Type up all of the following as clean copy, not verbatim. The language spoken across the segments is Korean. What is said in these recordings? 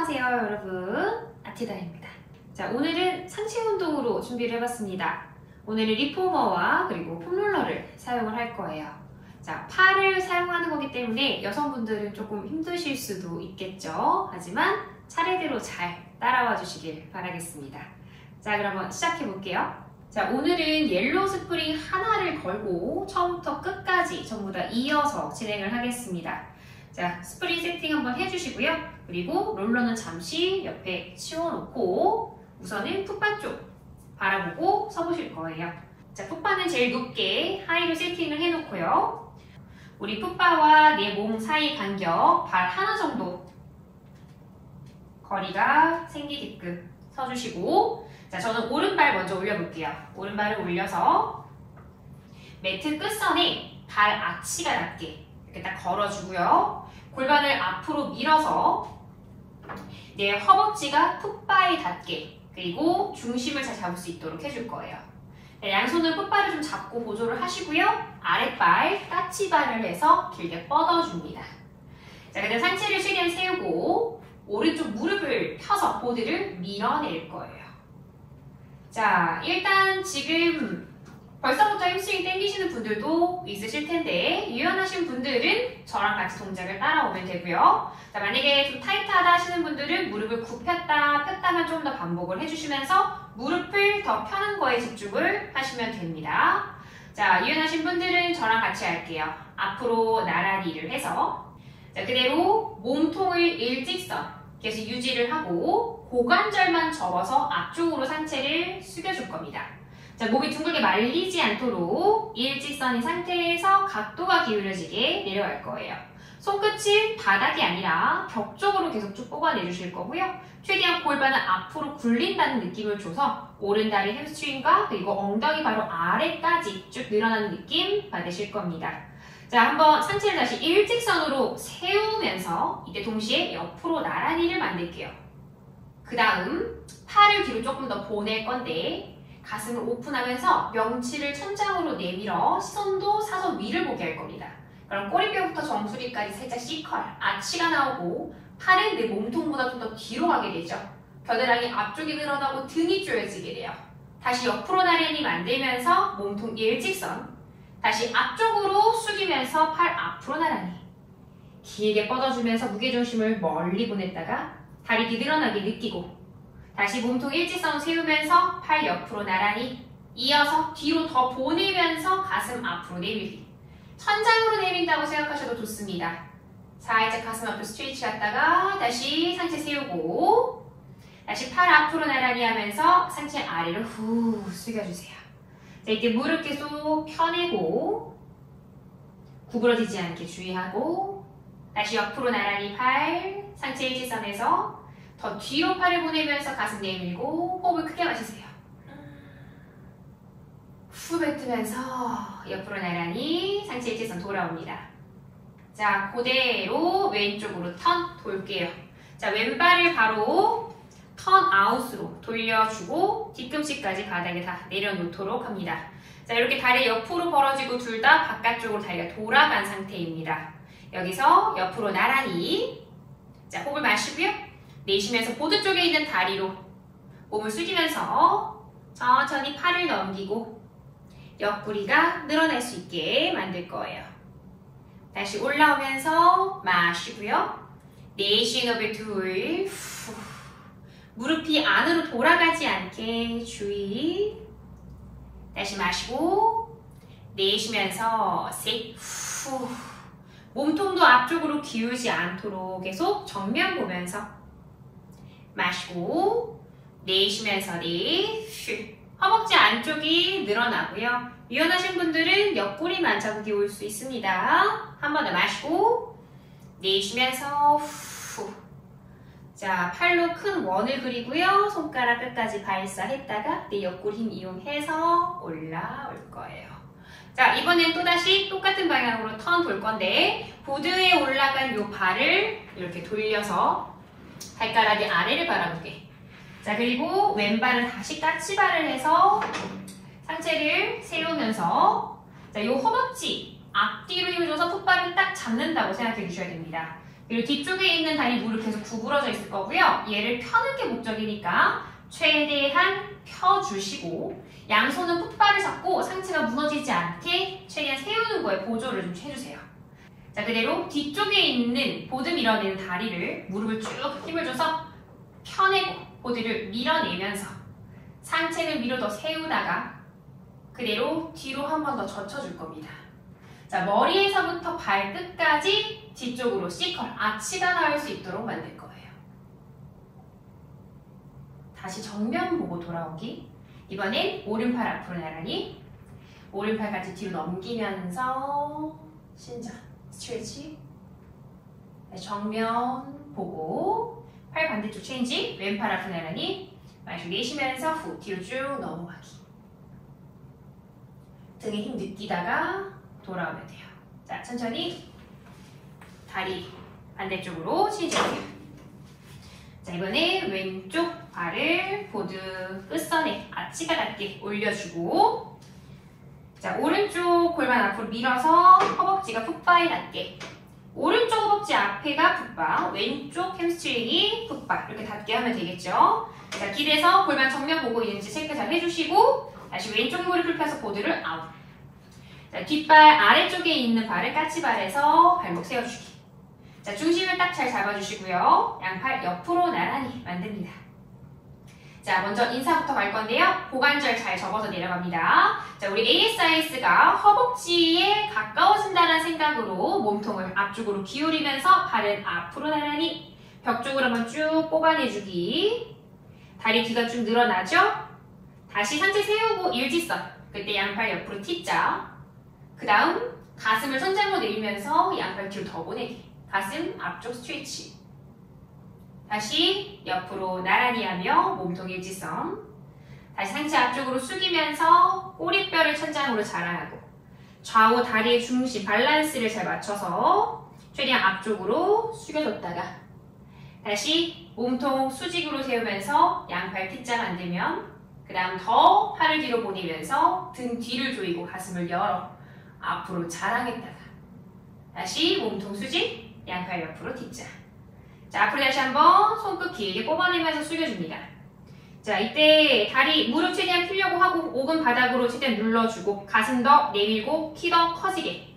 안녕하세요 여러분, 아티다입니다. 자, 오늘은 상체 운동으로 준비를 해봤습니다. 오늘은 리포머와 그리고 폼롤러를 사용을 할 거예요. 자, 팔을 사용하는 거기 때문에 여성분들은 조금 힘드실 수도 있겠죠. 하지만 차례대로 잘 따라와 주시길 바라겠습니다. 자, 그럼 시작해 볼게요. 자, 오늘은 옐로우 스프링 하나를 걸고 처음부터 끝까지 전부 다 이어서 진행을 하겠습니다. 자, 스프링 세팅 한번 해주시고요. 그리고 롤러는 잠시 옆에 치워놓고 우선은 풋바 쪽 바라보고 서보실 거예요. 자, 풋바는 제일 높게 하이로 세팅을 해놓고요. 우리 풋바와 내 몸 사이 간격 발 하나 정도 거리가 생기게끔 서주시고, 자, 저는 오른발 먼저 올려볼게요. 오른발을 올려서 매트 끝선에 발 아치가 닿게 이렇게 딱 걸어주고요. 골반을 앞으로 밀어서 내 허벅지가 풋바에 닿게, 그리고 중심을 잘 잡을 수 있도록 해줄 거예요. 네, 양손으로 풋바를 좀 잡고 보조를 하시고요. 아랫발, 까치발을 해서 길게 뻗어줍니다. 자, 그다음 상체를 최대한 세우고 오른쪽 무릎을 펴서 보드를 밀어낼 거예요. 자, 일단 지금 벌써부터 햄스트링 당기시는 분들도 있으실 텐데 유연하신 분들은 저랑 같이 동작을 따라오면 되고요. 자, 만약에 좀 타이트하다 하시는 분들은 무릎을 굽혔다 폈다만 좀 더 반복을 해주시면서 무릎을 더 펴는 거에 집중을 하시면 됩니다. 자, 유연하신 분들은 저랑 같이 할게요. 앞으로 나란히를 해서, 자, 그대로 몸통을 일직선 계속 유지를 하고 고관절만 접어서 앞쪽으로 상체를 숙여줄 겁니다. 자, 몸이 둥글게 말리지 않도록 일직선인 상태에서 각도가 기울여지게 내려갈 거예요. 손끝은 바닥이 아니라 벽 쪽으로 계속 쭉 뽑아내주실 거고요. 최대한 골반을 앞으로 굴린다는 느낌을 줘서 오른다리 햄스트링과 그리고 엉덩이 바로 아래까지 쭉 늘어나는 느낌 받으실 겁니다. 자, 한번 상체를 다시 일직선으로 세우면서 이때 동시에 옆으로 나란히를 만들게요. 그 다음 팔을 뒤로 조금 더 보낼 건데 가슴을 오픈하면서 명치를 천장으로 내밀어 시선도 사선 위를 보게 할 겁니다. 그럼 꼬리뼈부터 정수리까지 살짝 C컬, 아치가 나오고 팔은 내 몸통보다 좀 더 뒤로 가게 되죠. 겨드랑이 앞쪽이 늘어나고 등이 조여지게 돼요. 다시 옆으로 나란히 만들면서 몸통 일직선, 다시 앞쪽으로 숙이면서 팔 앞으로 나란히 길게 뻗어주면서 무게중심을 멀리 보냈다가 다리 뒤 늘어나게 느끼고 다시 몸통 일직선 세우면서 팔 옆으로 나란히 이어서 뒤로 더 보내면서 가슴 앞으로 내밀기. 천장으로 내민다고 생각하셔도 좋습니다. 살짝 가슴 앞으로 스트레치 갔다가 다시 상체 세우고 다시 팔 앞으로 나란히 하면서 상체 아래로 후 숙여주세요. 자, 이때 무릎 계속 펴내고 구부러지지 않게 주의하고 다시 옆으로 나란히 팔 상체 일직선에서 더 뒤로 팔을 보내면서 가슴 내밀고 호흡을 크게 마시세요. 후 뱉으면서 옆으로 나란히 상체 일직선 돌아옵니다. 자, 그대로 왼쪽으로 턴 돌게요. 자, 왼발을 바로 턴 아웃으로 돌려주고 뒤꿈치까지 바닥에 다 내려놓도록 합니다. 자, 이렇게 다리 옆으로 벌어지고 둘 다 바깥쪽으로 다리가 돌아간 상태입니다. 여기서 옆으로 나란히, 자, 호흡을 마시고요. 내쉬면서 보드 쪽에 있는 다리로 몸을 숙이면서 천천히 팔을 넘기고 옆구리가 늘어날 수 있게 만들 거예요. 다시 올라오면서 마시고요. 내쉬는 호흡에 둘, 후. 무릎이 안으로 돌아가지 않게 주의. 다시 마시고 내쉬면서 셋, 후. 몸통도 앞쪽으로 기울지 않도록 계속 정면 보면서 마시고 내쉬면서 넷, 허벅지 안쪽이 늘어나고요. 유연하신 분들은 옆구리만 자극이 올 수 있습니다. 한 번 더 마시고 내쉬면서 후. 자, 팔로 큰 원을 그리고요. 손가락 끝까지 발사했다가 내 옆구리 힘 이용해서 올라올 거예요. 자, 이번엔 또다시 똑같은 방향으로 턴 돌 건데 보드에 올라간 요 발을 이렇게 돌려서 발가락이 아래를 바라보게. 자, 그리고 왼발은 다시 까치발을 해서 상체를 세우면서, 자, 요 허벅지 앞뒤로 힘을 줘서 풋발을 딱 잡는다고 생각해 주셔야 됩니다. 그리고 뒤쪽에 있는 다리 무릎 계속 구부러져 있을 거고요. 얘를 펴는 게 목적이니까 최대한 펴주시고 양손은 풋발을 잡고 상체가 무너지지 않게 최대한 세우는 거에 보조를 좀 해주세요. 자, 그대로 뒤쪽에 있는 보드 밀어내는 다리를 무릎을 쭉 힘을 줘서 펴내고 보드를 밀어내면서 상체를 위로 더 세우다가 그대로 뒤로 한 번 더 젖혀줄 겁니다. 자, 머리에서부터 발끝까지 뒤쪽으로 C컬, 아치가 나올 수 있도록 만들 거예요. 다시 정면 보고 돌아오기. 이번엔 오른팔 앞으로 나란히. 오른팔 같이 뒤로 넘기면서 신전, 스트레치. 정면 보고 팔 반대쪽 체인지. 왼팔 앞으로 나란히. 마시고 내쉬면서 후 뒤로 쭉 넘어가기. 등에 힘 느끼다가 돌아오면 돼요. 자, 천천히 다리 반대쪽으로 치주세요. 자, 이번에 왼쪽 발을 보드 끝선에 아치가 닿게 올려주고 자, 오른쪽 골반 앞으로 밀어서 허벅지가 풋바에 닿게 오른쪽 허벅지 앞에가 풋바, 왼쪽 햄스트링이 풋바 이렇게 닿게 하면 되겠죠. 자, 길에서 골반 정면 보고 있는지 체크 잘 해주시고 다시 왼쪽 무릎을 펴서 보드를 아웃. 자, 뒷발 아래쪽에 있는 발을 까치발에서 발목 세워주기. 자, 중심을 딱 잘 잡아주시고요. 양팔 옆으로 나란히 만듭니다. 자, 먼저 인사부터 갈 건데요. 고관절 잘 접어서 내려갑니다. 자, 우리 ASIS가 허벅지에 가까워진다는 생각으로 몸통을 앞쪽으로 기울이면서 발은 앞으로 나란히 벽 쪽으로 한번 쭉 뽑아내주기. 다리 뒤가 쭉 늘어나죠? 다시 상체 세우고 일직선. 그때 양팔 옆으로 T자. 그 다음 가슴을 천장으로 내리면서 양팔 뒤로 더 보내기. 가슴 앞쪽 스트레치. 다시 옆으로 나란히 하며 몸통 일직선. 다시 상체 앞쪽으로 숙이면서 꼬리뼈를 천장으로 자랑하고 좌우 다리의 중심 밸런스를 잘 맞춰서 최대한 앞쪽으로 숙여줬다가 다시 몸통 수직으로 세우면서 양팔 T자 만들면 그 다음 더 팔을 뒤로 보내면서 등 뒤를 조이고 가슴을 열어 앞으로 자랑했다가 다시 몸통 수직, 양팔 옆으로 T자. 자, 앞으로 다시 한번 손끝 길게 뽑아내면서 숙여줍니다. 자, 이때 다리 무릎 최대한 펴려고 하고 목은 바닥으로 최대한 눌러주고 가슴 더 내밀고 키 더 커지게.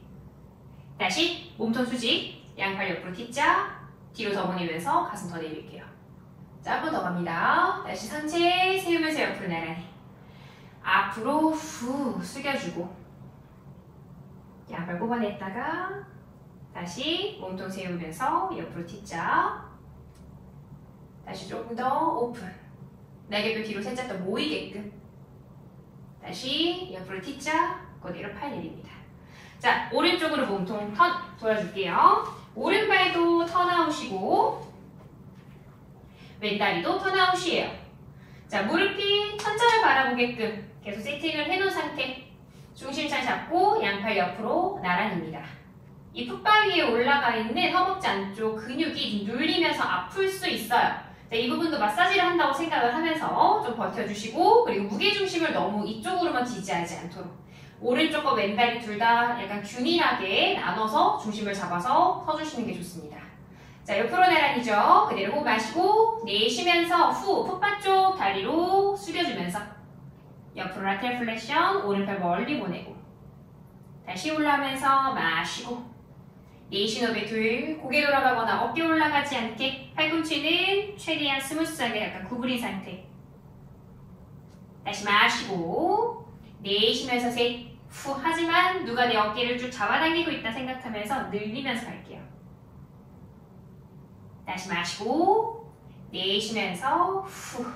다시 몸통 수직, 양팔 옆으로 T자, 뒤로 더 보내면서 가슴 더 내밀게요. 자, 한 번 더 갑니다. 다시 상체 세우면서 옆으로 나란히. 앞으로 후 숙여주고 양발 뽑아냈다가 다시 몸통 세우면서 옆으로 T자. 다시 조금 더 오픈. 날개뼈 뒤로 살짝 더 모이게끔. 다시 옆으로 T자. 그대로 팔 내립니다. 자, 오른쪽으로 몸통 턴 돌아줄게요. 오른발도 턴아웃이고 왼다리도 턴아웃이에요. 자, 무릎이 천장을 바라보게끔 계속 세팅을 해놓은 상태. 중심 잘 잡고 양팔 옆으로 나란히입니다. 이 풋바 위에 올라가 있는 허벅지 안쪽 근육이 눌리면서 아플 수 있어요. 자, 이 부분도 마사지를 한다고 생각을 하면서 좀 버텨주시고 그리고 무게중심을 너무 이쪽으로만 지지하지 않도록 오른쪽과 왼다리 둘 다 약간 균일하게 나눠서 중심을 잡아서 서주시는 게 좋습니다. 자, 옆으로 나란히죠. 그대로 호흡 마시고 내쉬면서 후 풋바 쪽 다리로 숙여주면서 옆으로 라테럴 플렉션, 오른팔 멀리 보내고 다시 올라오면서 마시고 내쉬는 호흡에 둘, 고개 돌아가거나 어깨 올라가지 않게 팔꿈치는 최대한 스무스하게 약간 구부린 상태. 다시 마시고 내쉬면서 셋, 후. 하지만 누가 내 어깨를 쭉 잡아당기고 있다 생각하면서 늘리면서 갈게요. 다시 마시고 내쉬면서 후.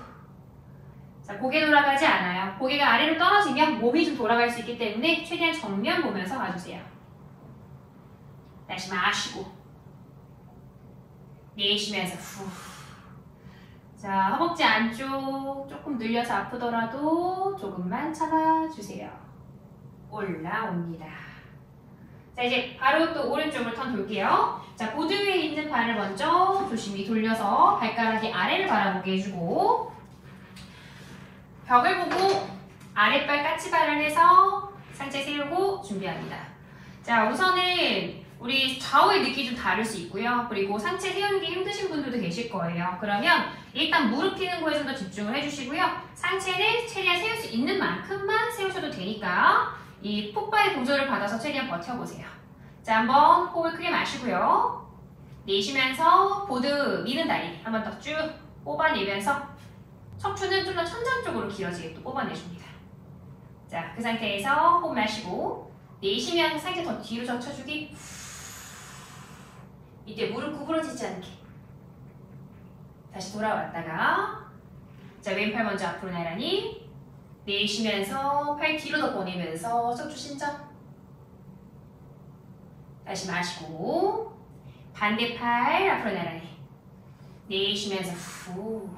자, 고개 돌아가지 않아요. 고개가 아래로 떨어지면 몸이 좀 돌아갈 수 있기 때문에 최대한 정면 보면서 가주세요. 다시 마시고 내쉬면서 후. 자, 허벅지 안쪽 조금 늘려서 아프더라도 조금만 참아주세요. 올라옵니다. 자, 이제 바로 또 오른쪽으로 턴 돌게요. 자, 보드 위에 있는 발을 먼저 조심히 돌려서 발가락이 아래를 바라보게 해주고 벽을 보고 아랫발 까치발을 해서 상체 세우고 준비합니다. 자, 우선은 우리 좌우의 느낌이 좀 다를 수 있고요. 그리고 상체 세우는 게 힘드신 분들도 계실 거예요. 그러면 일단 무릎 펴는 거에 좀 더 집중을 해주시고요. 상체는 최대한 세울 수 있는 만큼만 세우셔도 되니까 이 풋바의 보조를 받아서 최대한 버텨보세요. 자, 한번 호흡을 크게 마시고요. 내쉬면서 보드 미는 다리 한번 더 쭉 뽑아내면서 척추는 좀 더 천장 쪽으로 길어지게 또 뽑아내줍니다. 자, 그 상태에서 호흡 마시고 내쉬면서 상체 더 뒤로 젖혀주기. 이때 무릎 구부러지지 않게 다시 돌아왔다가 자, 왼팔 먼저 앞으로 나란히 내쉬면서 팔 뒤로 더 보내면서 척추 신전. 다시 마시고 반대팔 앞으로 나란히 내쉬면서 후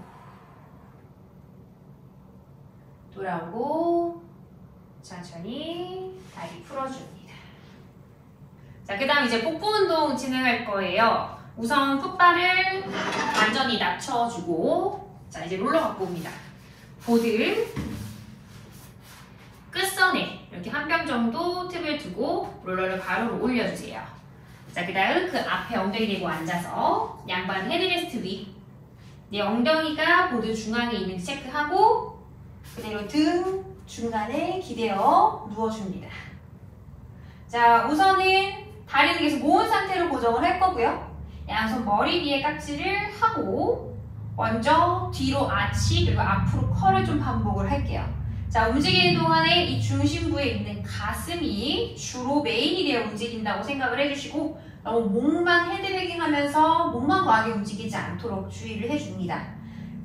돌아오고 천천히 다리 풀어줍니다. 자, 그 다음 이제 복부 운동 진행할 거예요. 우선 풋발을 완전히 낮춰주고 자, 이제 롤러 갖고 옵니다. 보드 끝선에 이렇게 한 뼘 정도 틈을 두고 롤러를 가로로 올려주세요. 자, 그 다음 그 앞에 엉덩이 대고 앉아서 양반 헤드레스트 위 내 엉덩이가 보드 중앙에 있는지 체크하고 그대로 등 중간에 기대어 누워줍니다. 자, 우선은 다리는 계속 모은 상태로 고정을 할 거고요. 양손 머리 위에 깍지를 하고 먼저 뒤로 아치 그리고 앞으로 컬을 좀 반복을 할게요. 자, 움직이는 동안에 이 중심부에 있는 가슴이 주로 메인이 되어 움직인다고 생각을 해주시고 너무 목만 헤드베깅 하면서 목만 과하게 움직이지 않도록 주의를 해줍니다.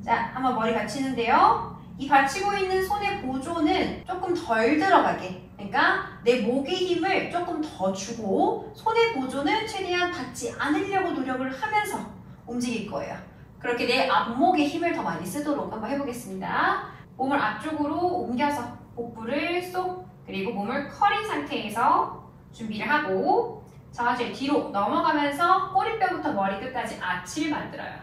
자, 한번 머리 받치는데요. 이 받치고 있는 손의 보조는 조금 덜 들어가게, 그러니까 내 목의 힘을 조금 더 주고 손의 보조는 최대한 받지 않으려고 노력을 하면서 움직일 거예요. 그렇게 내 앞목에 힘을 더 많이 쓰도록 한번 해보겠습니다. 몸을 앞쪽으로 옮겨서 복부를 쏙 그리고 몸을 커린 상태에서 준비를 하고 자세 뒤로 넘어가면서 꼬리뼈부터 머리끝까지 아치를 만들어요.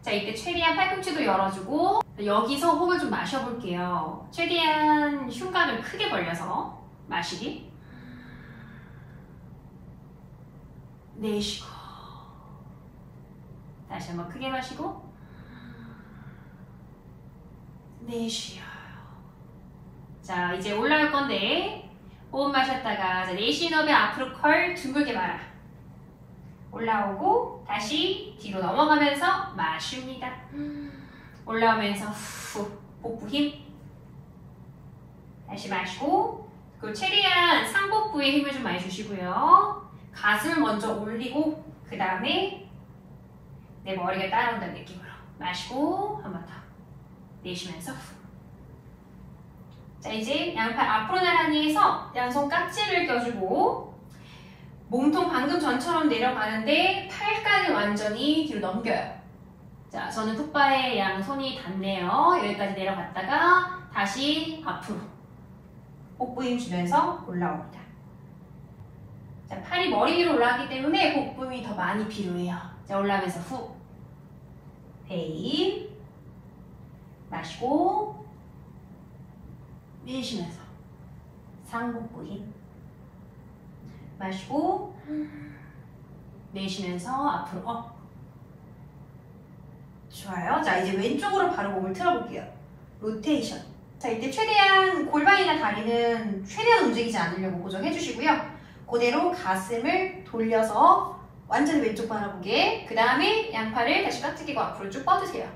자, 이때 최대한 팔꿈치도 열어주고 여기서 호흡을 좀 마셔볼게요. 최대한 흉곽을 크게 벌려서 마시기. 내쉬고 다시 한번 크게 마시고 내쉬어요. 자, 이제 올라갈 건데 호흡 마셨다가 자, 내쉬는 호흡에 앞으로 컬 둥글게 말아. 올라오고 다시 뒤로 넘어가면서 마십니다. 올라오면서 후 복부 힘 다시 마시고 그리고 최대한 상복부에 힘을 좀 많이 주시고요. 가슴을 먼저 올리고 그 다음에 내 머리가 따라온다는 느낌으로 마시고 한 번 더 내쉬면서 후. 자, 이제 양팔 앞으로 나란히 해서 양손 깍지를 껴주고 몸통 방금 전처럼 내려가는데 팔까지 완전히 뒤로 넘겨요. 자, 저는 풋바에 양손이 닿네요. 여기까지 내려갔다가 다시 앞으로 복부 힘 주면서 올라옵니다. 자, 팔이 머리 위로 올라가기 때문에 복부 힘이 더 많이 필요해요. 자, 올라가면서 후 배임 마시고 내쉬면서 상복부 힘 마시고 내쉬면서 앞으로 업. 좋아요. 자, 이제 왼쪽으로 바로 몸을 틀어볼게요. 로테이션. 자, 이때 최대한 골반이나 다리는 최대한 움직이지 않으려고 고정해 주시고요. 그대로 가슴을 돌려서 완전히 왼쪽 바라보게. 그 다음에 양팔을 다시 깍지 끼고 앞으로 쭉 뻗으세요.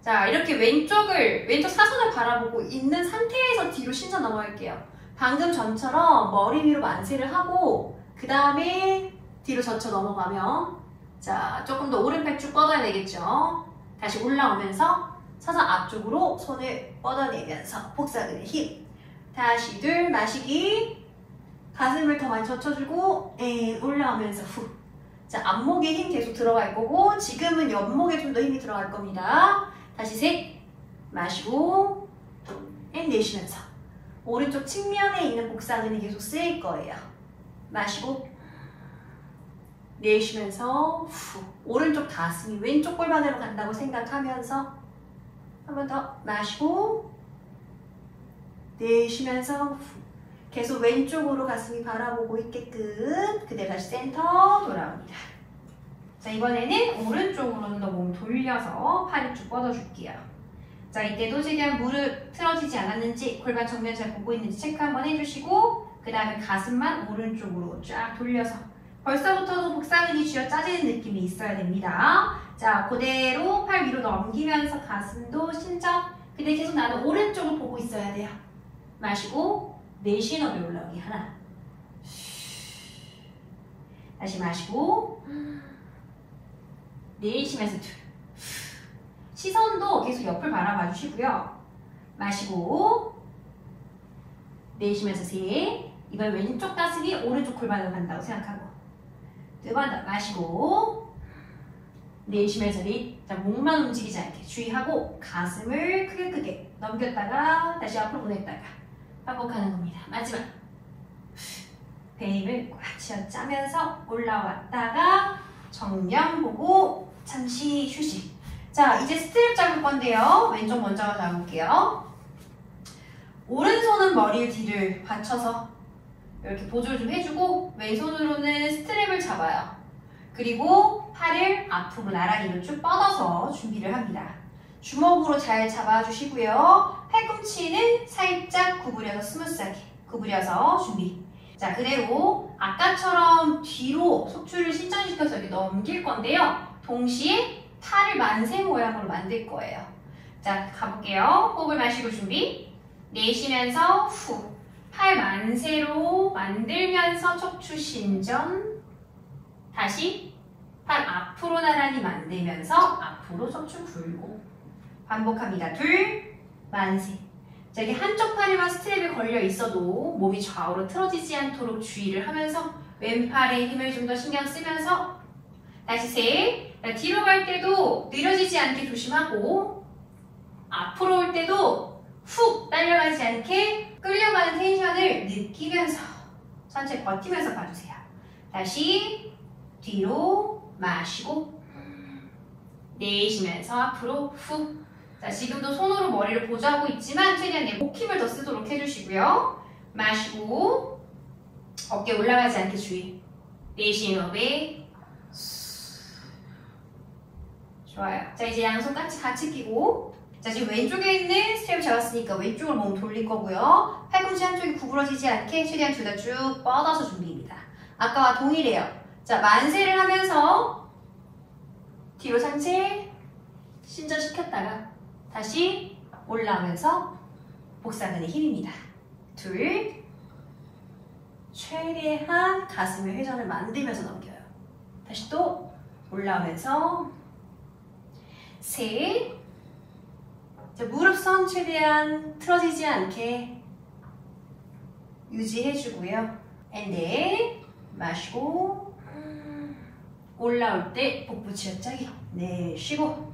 자, 이렇게 왼쪽 사선을 바라보고 있는 상태에서 뒤로 신전 넘어갈게요. 방금 전처럼 머리 위로 만세를 하고 그 다음에 뒤로 젖혀 넘어가면 자, 조금 더 오른팔 쭉 뻗어야 되겠죠. 다시 올라오면서 사선 앞쪽으로 손을 뻗어내면서 복사근의 힘. 다시 둘 마시기. 가슴을 더 많이 젖혀주고 올라오면서 후. 자, 앞목에 힘 계속 들어갈 거고 지금은 옆목에 좀 더 힘이 들어갈 겁니다. 다시 셋 마시고 내쉬면서 오른쪽 측면에 있는 복사근이 계속 쓰일 거예요. 마시고 내쉬면서 후. 오른쪽 가슴이 왼쪽 골반으로 간다고 생각하면서 한 번 더 마시고 내쉬면서 후. 계속 왼쪽으로 가슴이 바라보고 있게끔 그대로 다시 센터 돌아옵니다. 자, 이번에는 오른쪽으로 좀 더 몸 돌려서 팔을 쭉 뻗어줄게요. 자, 이때도 최대한 무릎 틀어지지 않았는지 골반 정면 잘 보고 있는지 체크 한번 해주시고 그 다음에 가슴만 오른쪽으로 쫙 돌려서 벌써부터도 복사근이 쥐어 짜지는 느낌이 있어야 됩니다. 자, 그대로 팔 위로 넘기면서 가슴도 신전. 근데 계속 나는 오른쪽을 보고 있어야 돼요. 마시고 내쉬너비 올라오기 하나. 다시 마시고 내쉬면서 둘. 시선도 계속 옆을 바라봐 주시고요. 마시고 내쉬면서 셋. 이번 왼쪽 가슴이 오른쪽 골반으로 간다고 생각하고 두 번 더 마시고 내쉬면서 넷. 자, 목만 움직이지 않게 주의하고 가슴을 크게 넘겼다가 다시 앞으로 보냈다가 반복하는 겁니다. 마지막 배 힘을 꽉 쥐어 짜면서 올라왔다가 정면 보고 잠시 휴식. 자, 이제 스트랩 잡을 건데요. 왼쪽 먼저 잡을게요. 오른손은 머리 뒤를 받쳐서 이렇게 보조를 좀 해주고 왼손으로는 스트랩을 잡아요. 그리고 팔을 앞으로 나란히로 쭉 뻗어서 준비를 합니다. 주먹으로 잘 잡아주시고요. 팔꿈치는 살짝 구부려서 스무스하게 구부려서 준비. 자, 그대로 아까처럼 뒤로 속추를 신전시켜서 이렇게 넘길 건데요. 동시에 팔을 만세 모양으로 만들 거예요. 자, 가볼게요. 호흡을 마시고 준비. 내쉬면서 후. 팔 만세로 만들면서 척추 신전. 다시 팔 앞으로 나란히 만들면서 앞으로 척추 굴고. 반복합니다. 둘, 만세. 자, 이게 한쪽 팔에만 스트랩이 걸려 있어도 몸이 좌우로 틀어지지 않도록 주의를 하면서 왼팔에 힘을 좀 더 신경 쓰면서 다시 셋. 뒤로 갈 때도 느려지지 않게 조심하고 앞으로 올 때도 훅 딸려가지 않게 끌려가는 텐션을 느끼면서 천천히 버티면서 봐주세요. 다시 뒤로 마시고 내쉬면서 앞으로 훅. 자, 지금도 손으로 머리를 보조하고 있지만 최대한 내 목 힘을 더 쓰도록 해주시고요. 마시고 어깨 올라가지 않게 주의. 내쉬는 호흡에 좋아요. 자, 이제 양손 같이 끼고 자, 지금 왼쪽에 있는 스트랩 잡았으니까 왼쪽으로 몸 돌릴 거고요. 팔꿈치 한쪽이 구부러지지 않게 최대한 둘 다 쭉 뻗어서 준비입니다. 아까와 동일해요. 자, 만세를 하면서 뒤로 상체 신전시켰다가 다시 올라오면서 복사근의 힘입니다. 둘, 최대한 가슴의 회전을 만들면서 넘겨요. 다시 또 올라오면서 셋. 자, 무릎선 최대한 틀어지지 않게 유지해주고요. and then 마시고 올라올 때 복부 쥐어짜기. 네, 쉬고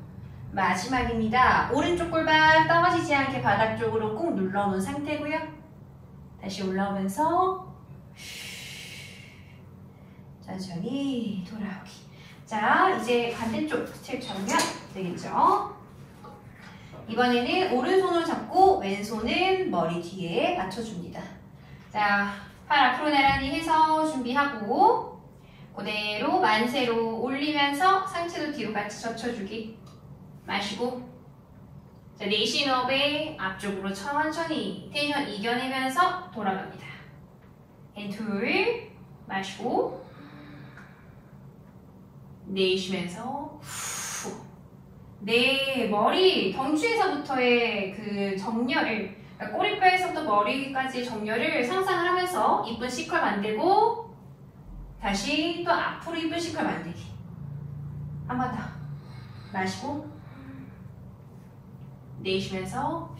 마지막입니다. 오른쪽 골반 떨어지지 않게 바닥 쪽으로 꾹 눌러놓은 상태고요. 다시 올라오면서 천천히 돌아오기. 자, 이제 반대쪽 스트랩 잡으면 되겠죠? 이번에는 오른손을 잡고 왼손은 머리 뒤에 받쳐줍니다. 자, 팔 앞으로 나란히 해서 준비하고 그대로 만세로 올리면서 상체도 뒤로 같이 젖혀주기. 마시고 자, 내쉬는 호흡에 앞쪽으로 천천히 텐션 이겨내면서 돌아갑니다. 둘, 마시고 내쉬면서 후. 내 머리 덩치에서부터의 그 정렬을 그러니까 꼬리뼈에서부터 머리까지의 정렬을 상상을 하면서 이쁜 C컬 만들고 다시 또 앞으로 이쁜 C컬 만들기. 한 번 더 마시고 내쉬면서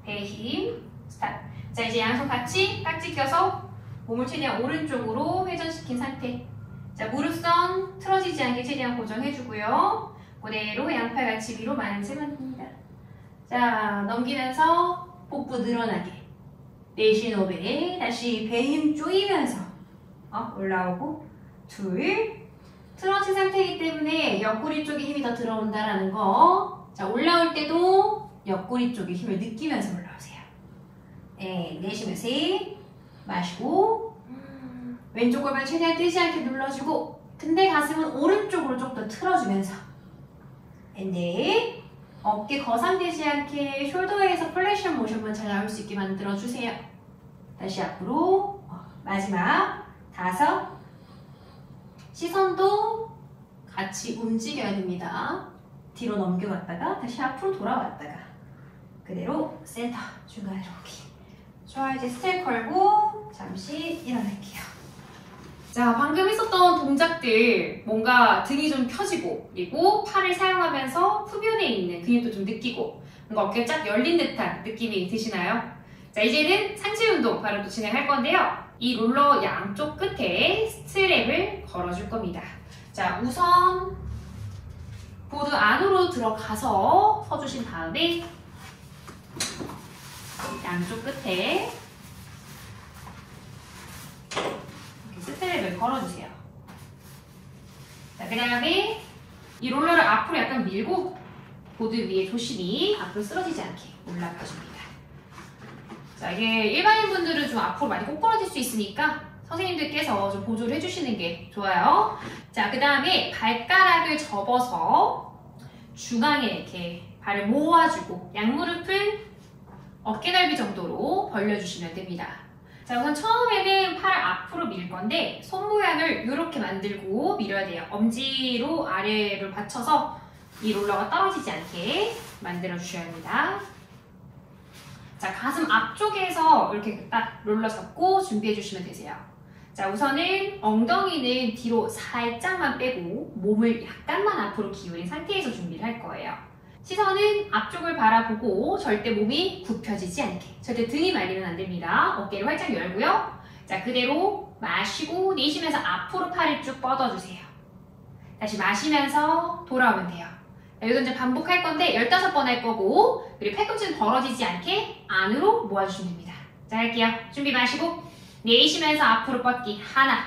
배 힘 스탑. 자, 이제 양손 같이 깍지 껴서 몸을 최대한 오른쪽으로 회전시킨 상태. 자, 무릎선 틀어지지 않게 최대한 고정해주고요. 그대로 양팔 같이 위로 만세 만듭니다. 자, 넘기면서 복부 늘어나게. 내쉬는 호흡에 다시 배 힘 조이면서 올라오고 둘. 틀어진 상태이기 때문에 옆구리 쪽에 힘이 더 들어온다라는 거. 자, 올라올 때도 옆구리 쪽에 힘을 느끼면서 올라오세요. 네, 내쉬면서 세. 마시고 왼쪽 골반 최대한 뜨지 않게 눌러주고 근데 가슴은 오른쪽으로 좀 더 틀어주면서 네. 어깨 거상되지 않게 숄더에서 플렉션 모션만 잘 나올 수 있게 만들어주세요. 다시 앞으로 마지막 5 시선도 같이 움직여야 됩니다. 뒤로 넘겨갔다가 다시 앞으로 돌아왔다가 그대로 센터 중간으로 오기. 좋아 이제 스텝 걸고 잠시 일어날게요. 자, 방금 했었던 동작들 뭔가 등이 좀 펴지고 그리고 팔을 사용하면서 후면에 있는 근육도 좀 느끼고 뭔가 어깨가 쫙 열린 듯한 느낌이 드시나요? 자, 이제는 상체 운동 바로 또 진행할 건데요. 이 롤러 양쪽 끝에 스트랩을 걸어줄 겁니다. 자, 우선 보드 안으로 들어가서 서주신 다음에 양쪽 끝에 스트랩을 걸어주세요. 자, 그 다음에 이 롤러를 앞으로 약간 밀고 보드 위에 조심히 앞으로 쓰러지지 않게 올라가줍니다. 자, 이게 일반인 분들은 좀 앞으로 많이 꼬꾸라질 수 있으니까 선생님들께서 좀 보조를 해주시는 게 좋아요. 자, 그 다음에 발가락을 접어서 중앙에 이렇게 발을 모아주고 양무릎은 어깨 넓이 정도로 벌려주시면 됩니다. 자, 우선 처음에는 팔을 앞으로 밀 건데 손 모양을 이렇게 만들고 밀어야 돼요. 엄지로 아래로 받쳐서 이 롤러가 떨어지지 않게 만들어 주셔야 합니다. 자, 가슴 앞쪽에서 이렇게 딱 롤러 잡고 준비해 주시면 되세요. 자, 우선은 엉덩이는 뒤로 살짝만 빼고 몸을 약간만 앞으로 기울인 상태에서 준비를 할 거예요. 시선은 앞쪽을 바라보고 절대 몸이 굽혀지지 않게, 절대 등이 말리면 안 됩니다. 어깨를 활짝 열고요. 자, 그대로 마시고 내쉬면서 앞으로 팔을 쭉 뻗어주세요. 다시 마시면서 돌아오면 돼요. 자, 이건 이제 반복할 건데 15번 할 거고, 그리고 팔꿈치는 벌어지지 않게 안으로 모아주시면 됩니다. 자, 할게요. 준비 마시고 내쉬면서 앞으로 뻗기. 하나,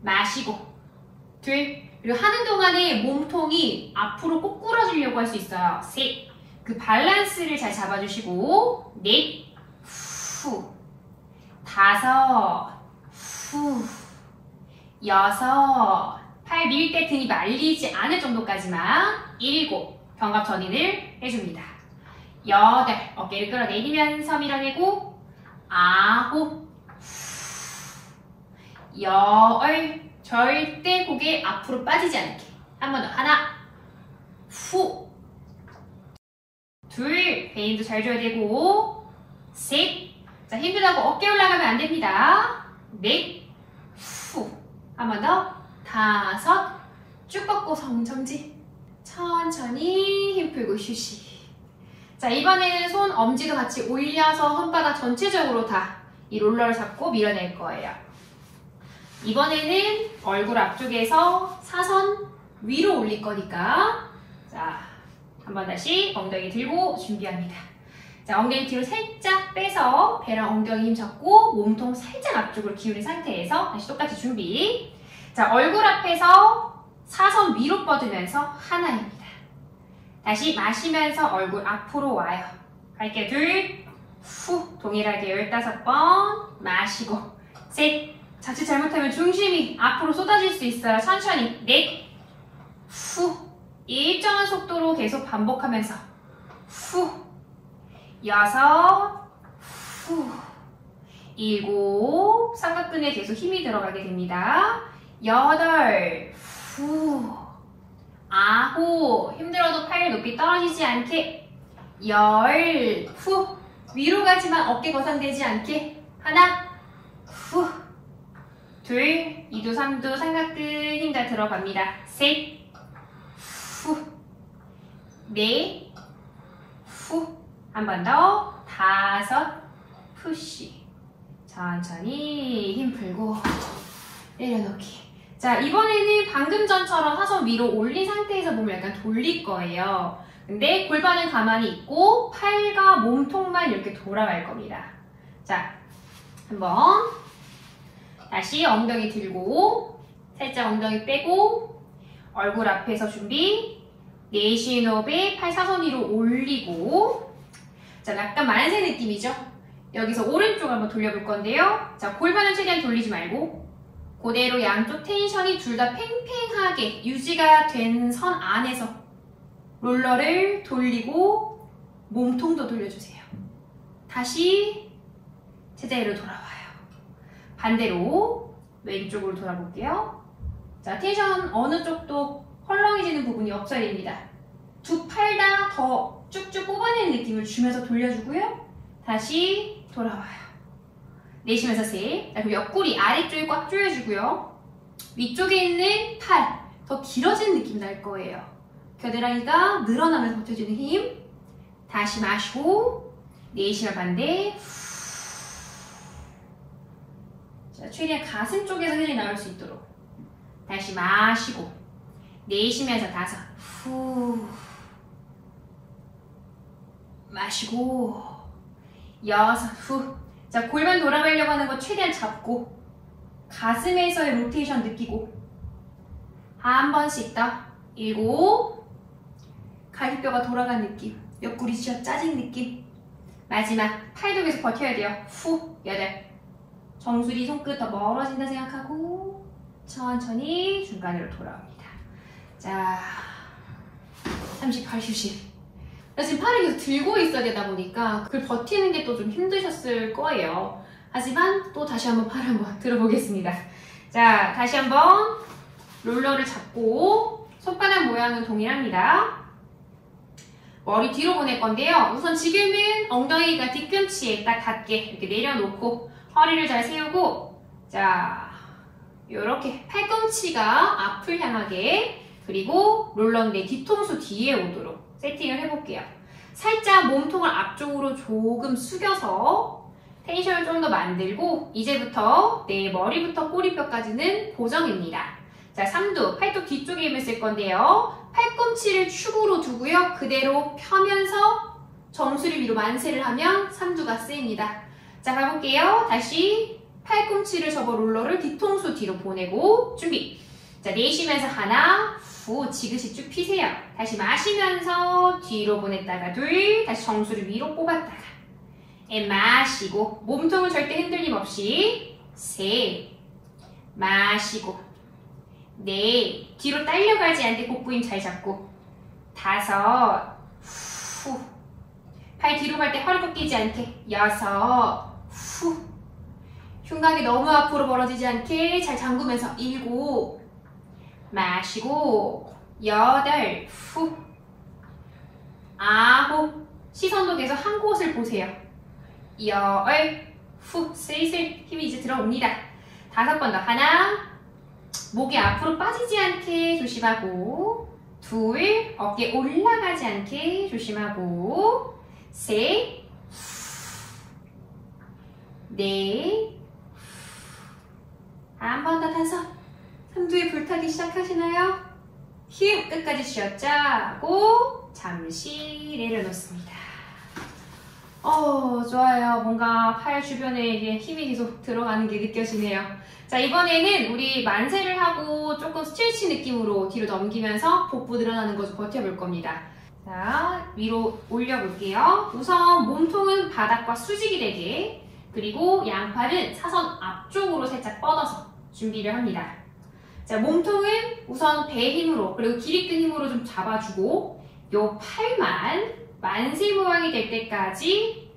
마시고 둘, 그리고 하는 동안에 몸통이 앞으로 꼬꾸라지려고 할 수 있어요. 셋, 그 밸런스를 잘 잡아주시고 넷, 후, 다섯, 후, 여섯, 팔 밀 때 등이 말리지 않을 정도까지만 일곱, 견갑 전인을 해줍니다. 여덟, 어깨를 끌어내리면서 밀어내고 아홉, 열, 절대 고개 앞으로 빠지지 않게. 한 번 더. 하나, 후, 둘, 배임도 잘 줘야 되고, 셋, 자, 힘들다고 어깨 올라가면 안 됩니다. 넷, 후, 한 번 더. 다섯, 쭉 뻗고 정지. 천천히 힘 풀고 휴식. 자, 이번에는 손 엄지도 같이 올려서 손바닥 전체적으로 다 이 롤러를 잡고 밀어낼 거예요. 이번에는 얼굴 앞쪽에서 사선 위로 올릴 거니까, 자, 한번 다시 엉덩이 들고 준비합니다. 자, 엉덩이 뒤로 살짝 빼서 배랑 엉덩이 힘 잡고 몸통 살짝 앞쪽으로 기울인 상태에서 다시 똑같이 준비. 자, 얼굴 앞에서 사선 위로 뻗으면서 하나입니다. 다시 마시면서 얼굴 앞으로 와요. 갈게요. 둘, 후, 동일하게 15번 마시고 셋, 자칫 잘못하면 중심이 앞으로 쏟아질 수 있어요. 천천히. 넷, 후, 일정한 속도로 계속 반복하면서 후, 여섯, 후, 일곱, 삼각근에 계속 힘이 들어가게 됩니다. 여덟, 후, 아홉, 힘들어도 팔 높이 떨어지지 않게. 열, 후, 위로 가지만 어깨 거상되지 않게. 하나, 후, 둘, 2도, 3도 삼각근 힘 다 들어갑니다. 셋, 후, 넷, 후, 한 번 더. 다섯, 푸시. 천천히 힘 풀고 내려놓기. 자, 이번에는 방금 전처럼 사선 위로 올린 상태에서 몸을 약간 돌릴 거예요. 근데 골반은 가만히 있고 팔과 몸통만 이렇게 돌아갈 겁니다. 자, 한번 다시 엉덩이 들고 살짝 엉덩이 빼고 얼굴 앞에서 준비. 내쉬는 호흡에 팔 사선 위로 올리고. 자, 약간 만세 느낌이죠? 여기서 오른쪽 한번 돌려볼 건데요. 자, 골반은 최대한 돌리지 말고 그대로 양쪽 텐션이 둘 다 팽팽하게 유지가 된 선 안에서 롤러를 돌리고 몸통도 돌려주세요. 다시 제자리로 돌아와요. 반대로 왼쪽으로 돌아볼게요. 자, 텐션 어느 쪽도 헐렁해지는 부분이 없어야 됩니다. 두 팔 다 더 쭉쭉 뽑아내는 느낌을 주면서 돌려주고요. 다시 돌아와요. 내쉬면서 셋. 그리고 옆구리 아래쪽에 꽉 조여주고요. 위쪽에 있는 팔 더 길어지는 느낌 날 거예요. 겨드랑이가 늘어나면서 버텨주는 힘. 다시 마시고 내쉬면 반대. 자, 최대한 가슴 쪽에서 힐이 나올 수 있도록 다시 마시고 내쉬면서 5. 후. 마시고 6. 후. 자, 골반 돌아가려고 하는 거 최대한 잡고 가슴에서의 로테이션 느끼고 한 번씩 더. 7. 갈비뼈가 돌아간 느낌. 옆구리 쥐어 짜진 느낌. 마지막 팔도 계속 버텨야 돼요. 후. 8. 정수리 손끝 더 멀어진다 생각하고 천천히 중간으로 돌아옵니다. 자, 38 휴식. 지금 팔을 계속 들고 있어야 되다 보니까 그걸 버티는 게 또 좀 힘드셨을 거예요. 하지만 또 다시 한번 팔을 한번 들어보겠습니다. 자, 다시 한번 롤러를 잡고 손바닥 모양은 동일합니다. 머리 뒤로 보낼 건데요. 우선 지금은 엉덩이가 뒤꿈치에 딱 닿게 이렇게 내려놓고 허리를 잘 세우고, 자, 요렇게 팔꿈치가 앞을 향하게, 그리고 롤러 내 뒤통수 뒤에 오도록 세팅을 해볼게요. 살짝 몸통을 앞쪽으로 조금 숙여서 텐션을 좀 더 만들고 이제부터 내 머리부터 꼬리뼈까지는 고정입니다. 자, 삼두, 팔뚝 뒤쪽에 힘을 쓸 건데요. 팔꿈치를 축으로 두고요. 그대로 펴면서 정수리 위로 만세를 하면 삼두가 쓰입니다. 자, 가볼게요. 다시 팔꿈치를 접어 롤러를 뒤통수 뒤로 보내고 준비. 자, 내쉬면서 하나, 후, 지그시 쭉 피세요. 다시 마시면서 뒤로 보냈다가 둘, 다시 정수리 위로 뽑았다가 마시고 몸통은 절대 흔들림 없이 셋, 마시고 넷, 뒤로 딸려가지 않게 복부 힘 잘 잡고 5, 후, 팔 뒤로 갈 때 허리 꺾이지 않게 6, 후, 흉곽이 너무 앞으로 벌어지지 않게 잘 잠그면서 7, 마시고 8, 후, 9, 시선도 계속 한 곳을 보세요. 10, 후, 슬슬 힘이 이제 들어옵니다. 5번 더. 하나, 목이 앞으로 빠지지 않게 조심하고, 2, 어깨 올라가지 않게 조심하고, 3, 4, 한 번 더. 5, 삼두에 불타기 시작하시나요? 힘 끝까지 쥐어짜고 잠시 내려놓습니다. 좋아요. 뭔가 팔 주변에 이게 힘이 계속 들어가는 게 느껴지네요. 자, 이번에는 우리 만세를 하고 조금 스트레치 느낌으로 뒤로 넘기면서 복부 늘어나는 거 좀 버텨볼 겁니다. 자, 위로 올려볼게요. 우선 몸통은 바닥과 수직이 되게, 그리고 양팔은 사선 앞쪽으로 살짝 뻗어서 준비를 합니다. 자, 몸통은 우선 배 힘으로, 그리고 기립근 힘으로 좀 잡아주고, 요 팔만 만세 모양이 될 때까지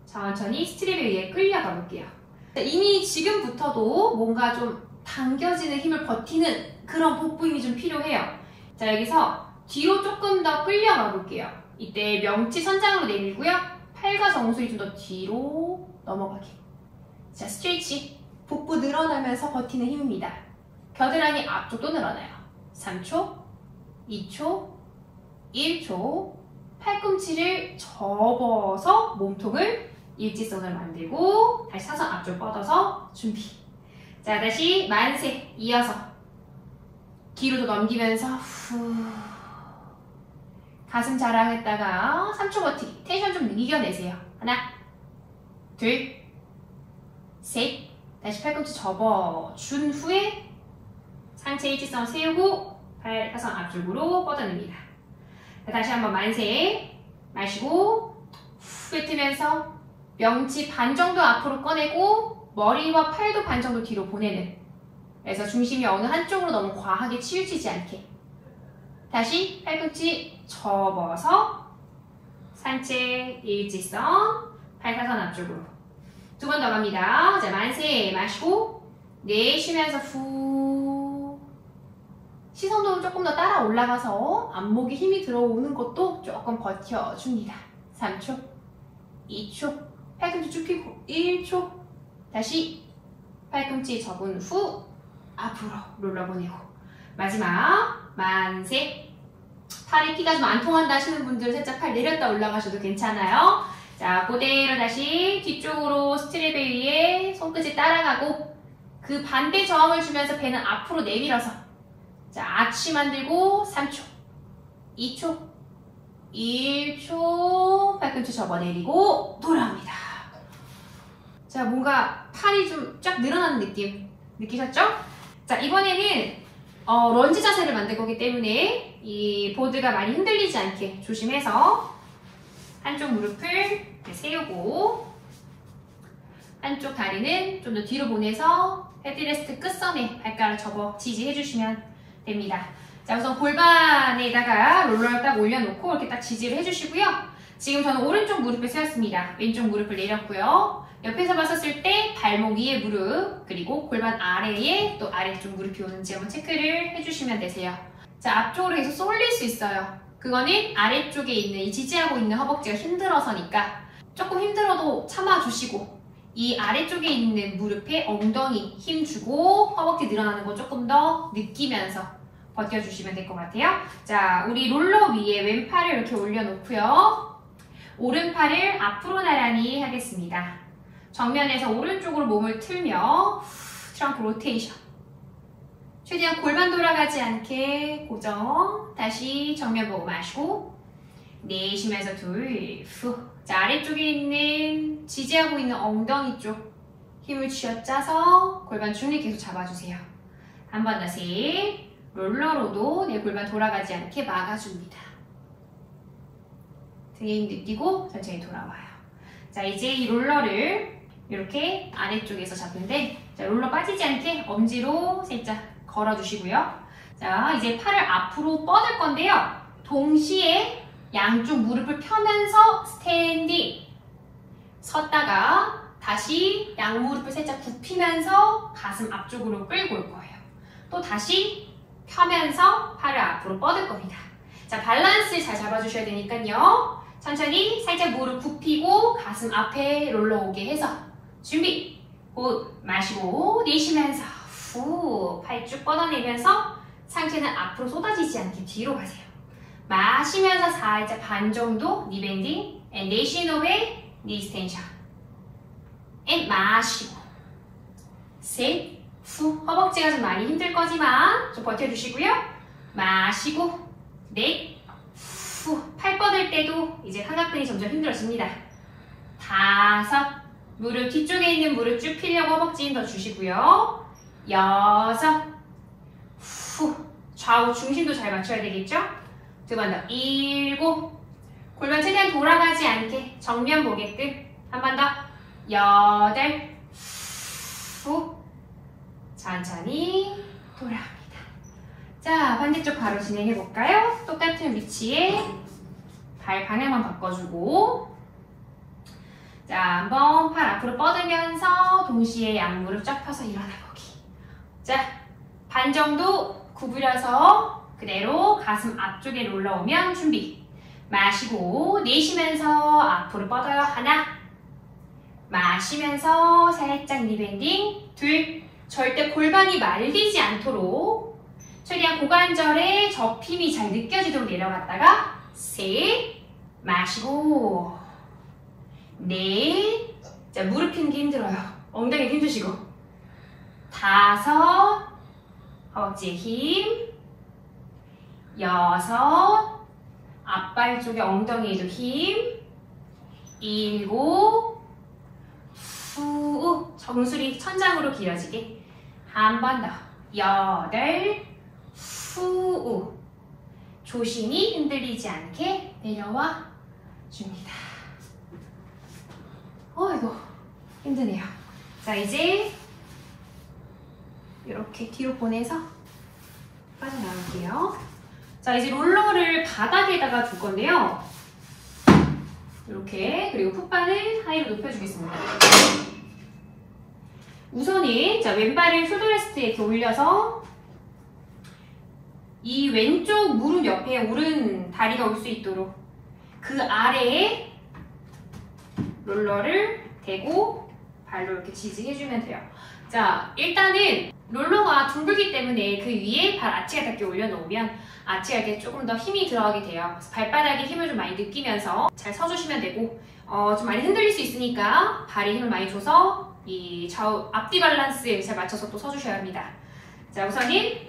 천천히 스트랩에 의해 끌려가 볼게요. 자, 이미 지금부터도 뭔가 좀 당겨지는 힘을 버티는 그런 복부 힘이 좀 필요해요. 자, 여기서 뒤로 조금 더 끌려가 볼게요. 이때 명치 선장으로 내밀고요. 팔과 정수리 좀 더 뒤로 넘어가게. 자, 스트레치. 복부 늘어나면서 버티는 힘입니다. 겨드랑이 앞쪽도 늘어나요. 3초, 2초, 1초. 팔꿈치를 접어서 몸통을 일직선을 만들고 다시 사선 앞쪽 뻗어서 준비. 자, 다시 만세 이어서 뒤로도 넘기면서 후, 가슴 자랑했다가 3초 버티기. 텐션 좀 이겨내세요. 하나, 둘, 셋. 다시 팔꿈치 접어준 후에 상체 일직선 세우고 팔 사선 앞쪽으로 뻗어냅니다. 자, 다시 한번 만세. 마시고 후 뱉으면서 명치 반 정도 앞으로 꺼내고 머리와 팔도 반 정도 뒤로 보내는. 그래서 중심이 어느 한쪽으로 너무 과하게 치우치지 않게. 다시 팔꿈치 접어서 산책 일직선 팔사선 앞쪽으로. 두 번 더 갑니다. 자, 만세 마시고 내쉬면서 후. 시선도 조금 더 따라 올라가서 안목에 힘이 들어오는 것도 조금 버텨줍니다. 3초, 2초, 팔꿈치 쭉 펴고 1초. 다시 팔꿈치 접은 후 앞으로 롤러 보내고. 마지막 만세. 팔에 피가 좀 안 통한다 하시는 분들 살짝 팔 내렸다 올라가셔도 괜찮아요. 자, 그대로 다시 뒤쪽으로 스트랩 위에 손끝이 따라가고 그 반대 저항을 주면서 배는 앞으로 내밀어서. 자, 아치 만들고 3초, 2초, 1초. 팔꿈치 접어내리고 돌아옵니다. 자, 뭔가 팔이 좀 쫙 늘어나는 느낌 느끼셨죠? 자, 이번에는 런지 자세를 만들 거기 때문에 이 보드가 많이 흔들리지 않게 조심해서 한쪽 무릎을 이렇게 세우고 한쪽 다리는 좀 더 뒤로 보내서 헤드레스트 끝선에 발가락 접어 지지해 주시면 됩니다. 자, 우선 골반에다가 롤러를 딱 올려놓고 이렇게 딱 지지를 해주시고요. 지금 저는 오른쪽 무릎을 세웠습니다. 왼쪽 무릎을 내렸고요. 옆에서 봤었을 때 발목 위에 무릎, 그리고 골반 아래에 또 아래쪽 무릎이 오는지 한번 체크를 해주시면 되세요. 자, 앞쪽으로 계속 쏠릴 수 있어요. 그거는 아래쪽에 있는 이 지지하고 있는 허벅지가 힘들어서니까 조금 힘들어도 참아주시고 이 아래쪽에 있는 무릎에 엉덩이 힘주고 허벅지 늘어나는 거 조금 더 느끼면서 버텨주시면 될 것 같아요. 자, 우리 롤러 위에 왼팔을 이렇게 올려놓고요. 오른팔을 앞으로 나란히 하겠습니다. 정면에서 오른쪽으로 몸을 틀며 트렁크 로테이션. 최대한 골반 돌아가지 않게 고정. 다시 정면 보고 마시고 내쉬면서 둘, 후. 자, 아래쪽에 있는 지지하고 있는 엉덩이 쪽 힘을 쥐어짜서 골반 중립 계속 잡아주세요. 한 번 더 셋. 롤러로도 내 골반 돌아가지 않게 막아줍니다. 등에 힘 느끼고 천천히 돌아와요. 자, 이제 이 롤러를 이렇게 아래쪽에서 잡는데, 자, 롤러 빠지지 않게 엄지로 살짝 걸어주시고요. 자, 이제 팔을 앞으로 뻗을 건데요. 동시에 양쪽 무릎을 펴면서 스탠딩. 섰다가 다시 양무릎을 살짝 굽히면서 가슴 앞쪽으로 끌고 올 거예요. 또 다시 펴면서 팔을 앞으로 뻗을 겁니다. 자, 밸런스 잘 잡아주셔야 되니까요. 천천히 살짝 무릎 굽히고 가슴 앞에 롤러 오게 해서 준비! 곧 마시고 내쉬면서 후, 팔 쭉 뻗어내면서 상체는 앞으로 쏟아지지 않게 뒤로 가세요. 마시면서 살짝 반 정도 니 밴딩 and 내쉬는 후에 니 스텐션 and 마시고 셋, 후, 허벅지가 좀 많이 힘들 거지만 좀 버텨주시고요. 마시고 넷, 후, 팔 뻗을 때도 이제 하각근이 점점 힘들어집니다. 다섯, 무릎 뒤쪽에 있는 무릎 쭉 펴려고 허벅지 힘 더 주시고요. 여섯, 후, 좌우 중심도 잘 맞춰야 되겠죠? 두 번 더, 일곱, 골반 최대한 돌아가지 않게 정면 보게끔 한 번 더, 여덟, 후, 천천히 돌아옵니다. 자, 반대쪽 바로 진행해 볼까요? 똑같은 위치에 발 방향만 바꿔주고, 자, 한번 팔 앞으로 뻗으면서 동시에 양무릎 쫙 펴서 일어나 보기. 자, 반 정도 구부려서 그대로 가슴 앞쪽에 올라오면 준비. 마시고 내쉬면서 앞으로 뻗어요. 하나, 마시면서 살짝 리밴딩. 둘, 절대 골반이 말리지 않도록 최대한 고관절에 접힘이 잘 느껴지도록 내려갔다가 셋, 마시고 넷, 자, 무릎 펴는 게 힘들어요. 엉덩이 힘주시고 다섯, 허벅지에 힘, 여섯, 앞발 쪽에 엉덩이에도 힘, 일곱, 후, 정수리 천장으로 길어지게 한 번 더, 여덟, 후, 조심히 흔들리지 않게 내려와 줍니다. 이거 힘드네요. 자, 이제 이렇게 뒤로 보내서 빠져나갈게요. 자, 이제 롤러를 바닥에다가 둘 건데요. 이렇게, 그리고 풋바는 하이로 높여주겠습니다. 우선은 자, 왼발을 숄더레스트에 이렇게 올려서 이 왼쪽 무릎 옆에 오른 다리가 올 수 있도록 그 아래에 롤러를 대고 발로 이렇게 지지해주면 돼요. 자, 일단은 롤러가 둥글기 때문에 그 위에 발 아치가 닿게 올려놓으면 아치가 이렇게 조금 더 힘이 들어가게 돼요. 그래서 발바닥에 힘을 좀 많이 느끼면서 잘 서주시면 되고, 좀 많이 흔들릴 수 있으니까 발에 힘을 많이 줘서 이 좌우 앞뒤 밸런스에 잘 맞춰서 또 서주셔야 합니다. 자, 우선은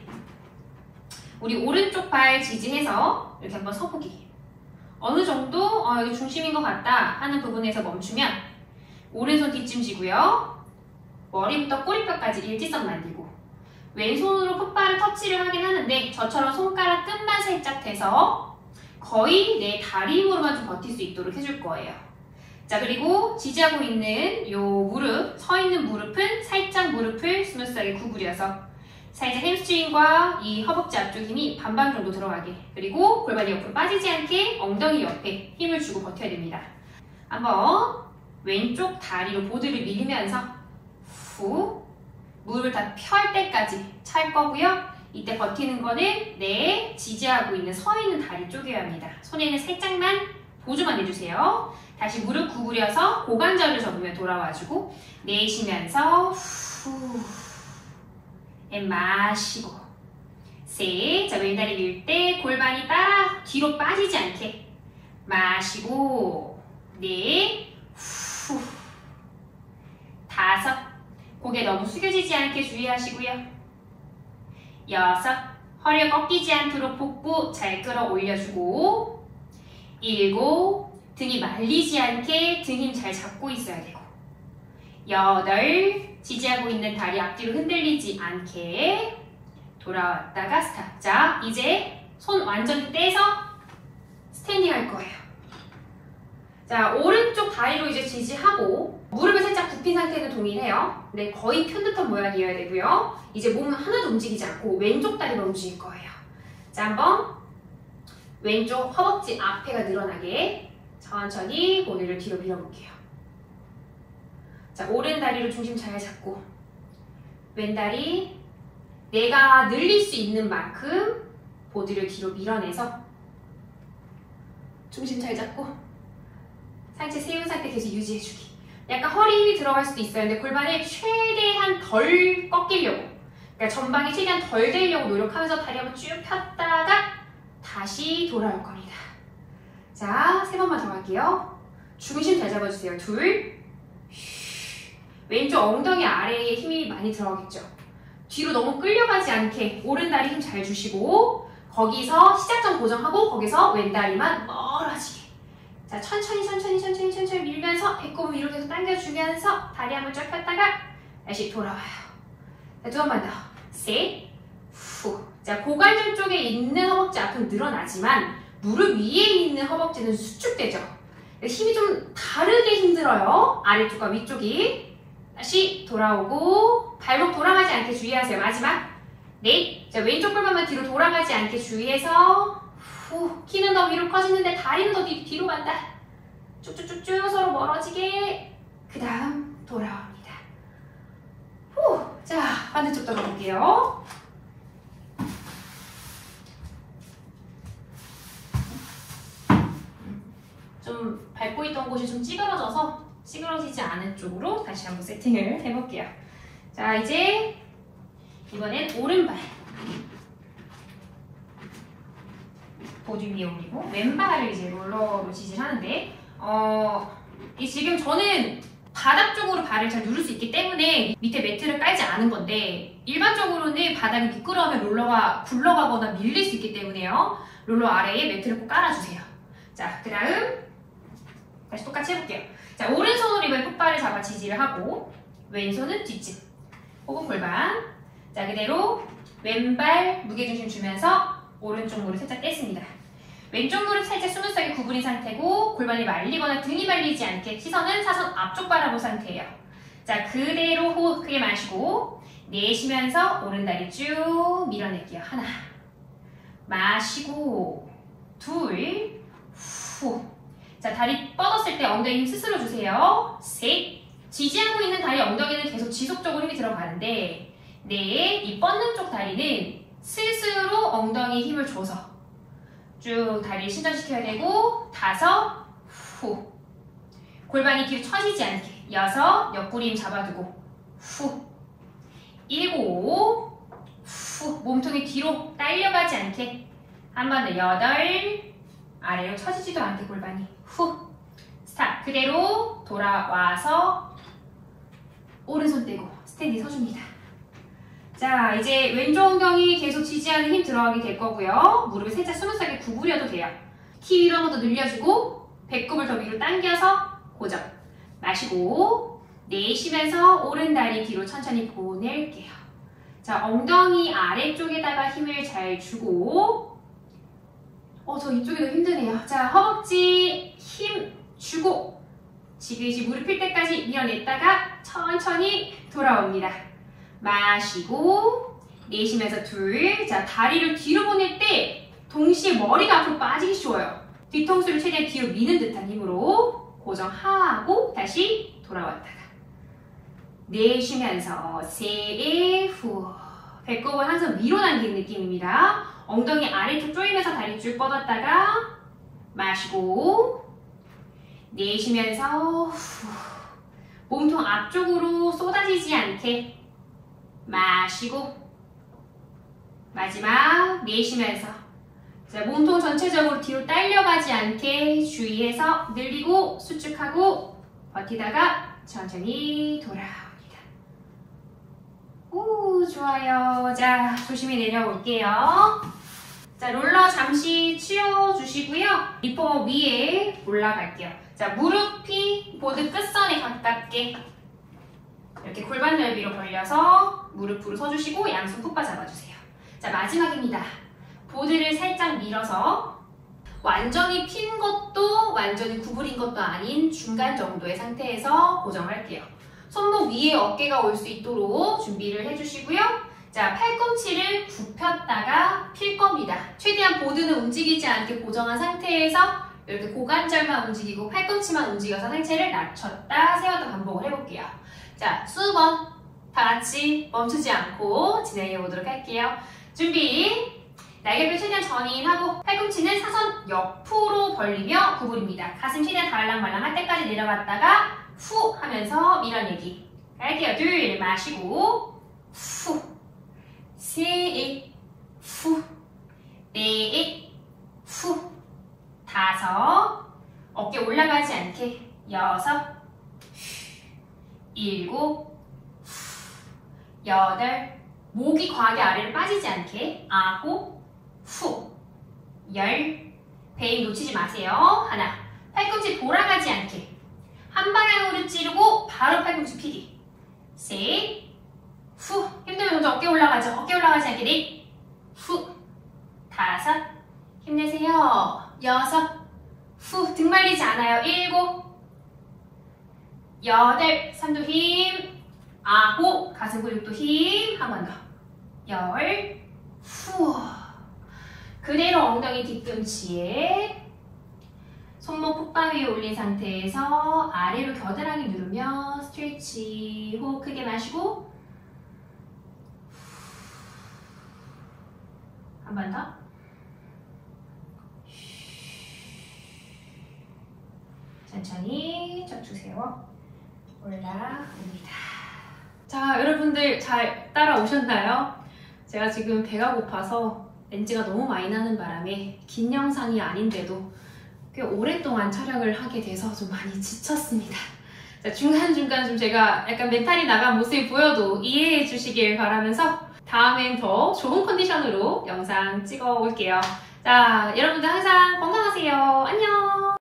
우리 오른쪽 발 지지해서 이렇게 한번 서보기. 어느 정도 여기 중심인 것 같다 하는 부분에서 멈추면 오른손 뒷짐 지고요. 머리부터 꼬리뼈까지 일직선 만들고 왼손으로 풋바를 터치를 하긴 하는데 저처럼 손가락 끝만 살짝 대서 거의 내 다리 힘으로만 좀 버틸 수 있도록 해줄 거예요. 자, 그리고 지지하고 있는 요 무릎, 서 있는 무릎은 살짝 무릎을 스무스하게 구부려서 살짝 햄스트링과 이 허벅지 앞쪽 힘이 반반 정도 들어가게, 그리고 골반이 옆으로 빠지지 않게 엉덩이 옆에 힘을 주고 버텨야 됩니다. 한번 왼쪽 다리로 보드를 밀면서 후 무릎을 다 펼 때까지 찰 거고요. 이때 버티는 거는 내 지지하고 있는 서 있는 다리 쪽이어야 합니다. 손에는 살짝만 보조만 해주세요. 다시 무릎 구부려서 고관절을 접으며 돌아와주고 내쉬면서 후 마시고 셋. 자, 왼다리 밀 때 골반이 따라 뒤로 빠지지 않게 마시고 넷. 후 다섯. 고개 너무 숙여지지 않게 주의하시고요. 여섯. 허리가 꺾이지 않도록 복부 잘 끌어올려주고 일곱. 등이 말리지 않게 등 힘 잘 잡고 있어야 되고 여덟. 지지하고 있는 다리 앞뒤로 흔들리지 않게 돌아왔다가 스탑. 자, 이제 손 완전히 떼서 스탠딩 할 거예요. 자, 오른쪽 다리로 이제 지지하고 무릎을 살짝 굽힌 상태는 동일해요. 네, 거의 편 듯한 모양이어야 되고요. 이제 몸은 하나도 움직이지 않고 왼쪽 다리만 움직일 거예요. 자, 한번 왼쪽 허벅지 앞에가 늘어나게 천천히 보드를 뒤로 밀어볼게요. 자, 오른 다리로 중심 잘 잡고 왼 다리 내가 늘릴 수 있는 만큼 보드를 뒤로 밀어내서 중심 잘 잡고 상체 세운 상태 계속 유지해주기. 약간 허리 힘이 들어갈 수도 있어요. 근데 골반을 최대한 덜 꺾이려고, 그러니까 전방이 최대한 덜 되려고 노력하면서 다리 한번 쭉 폈다가 다시 돌아올 겁니다. 자, 세 번만 더 갈게요. 중심 잘 잡아주세요. 둘. 왼쪽 엉덩이 아래에 힘이 많이 들어가겠죠. 뒤로 너무 끌려가지 않게 오른다리 힘 잘 주시고 거기서 시작점 고정하고 거기서 왼다리만 멀어지게. 자, 천천히 밀면서 배꼽 위로 계속 당겨주면서 다리 한번 쫙 폈다가 다시 돌아와요. 자, 두 번만 더. 셋. 후. 자, 고관절 쪽에 있는 허벅지 앞은 늘어나지만 무릎 위에 있는 허벅지는 수축되죠. 힘이 좀 다르게 힘들어요. 아래쪽과 위쪽이. 다시 돌아오고 발목 돌아가지 않게 주의하세요. 마지막 넷. 자, 왼쪽 골반만 뒤로 돌아가지 않게 주의해서 후. 키는 더 위로 커지는데 다리는 더 뒤로 간다. 쭉쭉쭉쭉 서로 멀어지게. 그 다음 돌아옵니다. 후. 자, 반대쪽도 가볼게요. 좀 밟고 있던 곳이 좀 찌그러지지 않은 쪽으로 다시 한번 세팅을 해볼게요. 자, 이제 이번엔 오른발 보드 위에 올리고 왼발을 이제 롤러로 지지를 하는데 지금 저는 바닥 쪽으로 발을 잘 누를 수 있기 때문에 밑에 매트를 깔지 않은 건데 일반적으로는 바닥이 미끄러우면 롤러가 굴러가거나 밀릴 수 있기 때문에요. 롤러 아래에 매트를 꼭 깔아주세요. 자, 그 다음 다시 똑같이 해볼게요. 자, 오른손으로 이번에 풋발을 잡아 지지를 하고 왼손은 뒷짐 혹은 골반. 자, 그대로 왼발 무게중심 주면서 오른쪽 무릎 살짝 뗐습니다. 왼쪽 무릎 살짝 스무스하게 구부려 구부린 상태고 골반이 말리거나 등이 말리지 않게 시선은 사선 앞쪽 바라본 상태예요. 자, 그대로 호흡 크게 마시고 내쉬면서 오른다리 쭉 밀어낼게요. 하나, 마시고 둘, 후. 자, 다리 뻗었을 때 엉덩이 힘 스스로 주세요. 셋. 지지하고 있는 다리 엉덩이는 계속 지속적으로 힘이 들어가는데 넷. 이 뻗는 쪽 다리는 스스로 엉덩이 힘을 줘서 쭉 다리를 신전시켜야 되고 다섯, 후. 골반이 뒤로 처지지 않게 여섯, 옆구리 힘 잡아두고 후. 일곱, 후. 몸통이 뒤로 딸려가지 않게 한 번 더 여덟, 아래로 처지지도 않게 골반이 후. 스탑. 그대로 돌아와서 오른손 떼고 스탠디 서줍니다. 자, 이제 왼쪽 엉덩이 계속 지지하는 힘 들어가게 될 거고요. 무릎을 살짝 스무스하게 구부려도 돼요. 키 위로 한 번 더 늘려주고 배꼽을 더 위로 당겨서 고정. 마시고 내쉬면서 오른 다리 뒤로 천천히 보낼게요. 자, 엉덩이 아래쪽에다가 힘을 잘 주고 저 이쪽이 더 힘드네요. 자, 허벅지 힘 주고 지그시 무릎 필 때까지 밀어냈다가 천천히 돌아옵니다. 마시고 내쉬면서 둘. 자, 다리를 뒤로 보낼 때 동시에 머리가 앞으로 빠지기 쉬워요. 뒤통수를 최대한 뒤로 미는 듯한 힘으로 고정하고 다시 돌아왔다가 내쉬면서 셋, 후. 배꼽은 항상 위로 당기는 느낌입니다. 엉덩이 아래쪽 조이면서 다리 쭉 뻗었다가 마시고 내쉬면서 후. 몸통 앞쪽으로 쏟아지지 않게 마시고 마지막 내쉬면서 자, 몸통 전체적으로 뒤로 딸려가지 않게 주의해서 늘리고 수축하고 버티다가 천천히 돌아옵니다. 오, 좋아요. 자, 조심히 내려올게요. 자, 롤러 잠시 치워주시고요. 리포머 위에 올라갈게요. 자, 무릎이 보드 끝선에 가깝게 이렇게 골반 넓이로 벌려서 무릎으로 서주시고 양손 푹 잡아주세요. 자, 마지막입니다. 보드를 살짝 밀어서 완전히 핀 것도 완전히 구부린 것도 아닌 중간 정도의 상태에서 고정할게요. 손목 위에 어깨가 올 수 있도록 준비를 해주시고요. 자, 팔꿈치를 굽혔다가 필 겁니다. 최대한 보드는 움직이지 않게 고정한 상태에서 이렇게 고관절만 움직이고 팔꿈치만 움직여서 상체를 낮췄다 세웠다 반복을 해볼게요. 자, 20번 다 같이 멈추지 않고 진행해 보도록 할게요. 준비! 날개뼈 최대한 전인하고 팔꿈치는 사선 옆으로 벌리며 구부립니다. 가슴 최대한 달랑말랑 할 때까지 내려갔다가 후 하면서 밀어내기. 갈게요. 둘, 마시고 후. 셋, 후. 넷, 후. 다섯. 어깨 올라가지 않게. 여섯. 일곱. 여덟. 목이 과하게 아래로 빠지지 않게. 아홉. 후. 열. 배임 놓치지 마세요. 하나. 팔꿈치 돌아가지 않게. 한 방향으로 찌르고 바로 팔꿈치 피기. 셋. 후. 힘들면 먼저 어깨 올라가죠. 어깨 올라가지 않게. 넷. 후. 다섯. 힘내세요. 여섯. 후. 등 말리지 않아요. 일곱. 여덟. 삼두 힘. 아홉. 가슴 근육도 힘. 한 번 더. 열. 후. 그대로 엉덩이 뒤꿈치에 손목 풋바 위에 올린 상태에서 아래로 겨드랑이 누르며 스트레치. 호흡 크게 마시고 한 번 더. 천천히 척추 세워 올라옵니다. 자, 여러분들 잘 따라오셨나요? 제가 지금 배가 고파서 렌즈가 너무 많이 나는 바람에 긴 영상이 아닌데도 꽤 오랫동안 촬영을 하게 돼서 좀 많이 지쳤습니다. 자, 중간중간 좀 제가 약간 멘탈이 나간 모습이 보여도 이해해 주시길 바라면서 다음엔 더 좋은 컨디션으로 영상 찍어 올게요. 자, 여러분들 항상 건강하세요. 안녕!